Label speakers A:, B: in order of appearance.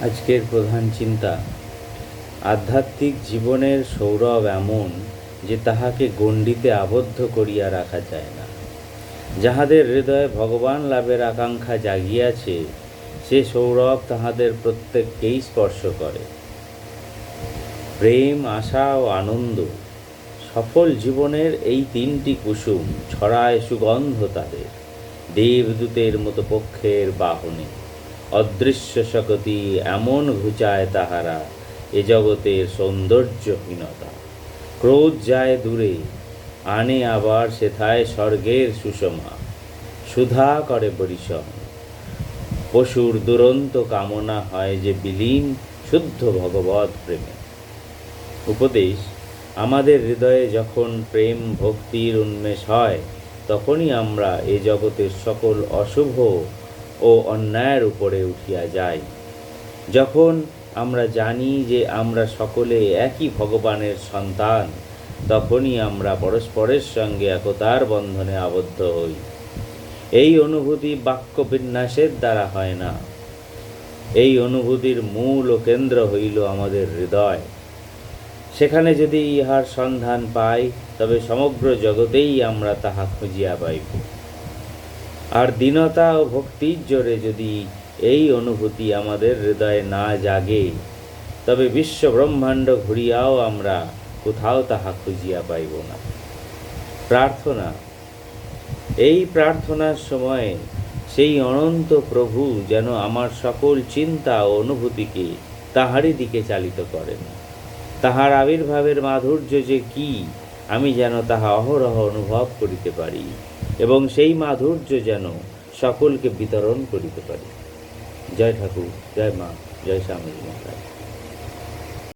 A: আজকের প্রধান চিন্তা, আধ্যাত্মিক জীবনের সৌরভ এমন যে তাহাকে গণ্ডিতে আবদ্ধ করিয়া রাখা যায় না। যাহাদের হৃদয়ে ভগবান লাভের আকাঙ্ক্ষা জাগিয়াছে, সে সৌরভ তাহাদের প্রত্যেককেই স্পর্শ করে। প্রেম, আশা ও আনন্দ, সফল জীবনের এই তিনটি কুসুম ছড়ায় সুগন্ধ তাদের দেবদূতের মতো পক্ষের বাহনে। অদৃশ্য শক্তি এমন ঘুচায় তাহারা এ জগতের সৌন্দর্যহীনতা। ক্রোধ যায় দূরে, আনে আবার সেথায় স্বর্গের সুষমা। সুধা করে পরিশম, পশুর দুরন্ত কামনা হয় যে বিলীন শুদ্ধ ভগবৎ প্রেমে। উপদেশ: আমাদের হৃদয়ে যখন প্রেম ভক্তির উন্মেষ হয়, তখনই আমরা এ জগতের সকল অশুভ ও অন্যায়ের উপরে উঠিয়া যাই। যখন আমরা জানি যে আমরা সকলে একই ভগবানের সন্তান, তখনই আমরা পরস্পরের সঙ্গে একতার বন্ধনে আবদ্ধ হই। এই অনুভূতি বাক্য বিন্যাসের দ্বারা হয় না। এই অনুভূতির মূল ও কেন্দ্র হইল আমাদের হৃদয়। সেখানে যদি ইহার সন্ধান পাই, তবে সমগ্র জগতেই আমরা তাহা খুঁজিয়া পাইব। আর দীনতা ও ভক্তির জোরে যদি এই অনুভূতি আমাদের হৃদয়ে না জাগে, তবে বিশ্ব ব্রহ্মাণ্ড ঘুরিয়াও আমরা কোথাও তাহা খুঁজিয়া পাইব না। প্রার্থনা: এই প্রার্থনার সময়ে সেই অনন্ত প্রভু যেন আমার সকল চিন্তা ও অনুভূতিকে তাহারই দিকে চালিত করেন। তাহার আবির্ভাবের মাধুর্য যে কি, আমি যেন তাহা অহরহ অনুভব করিতে পারি, এবং সেই মাধুর্য যেন সকলকে বিতরণ করিতে পারি। জয় ঠাকুর, জয় মা, জয় স্বামী মহারাজ।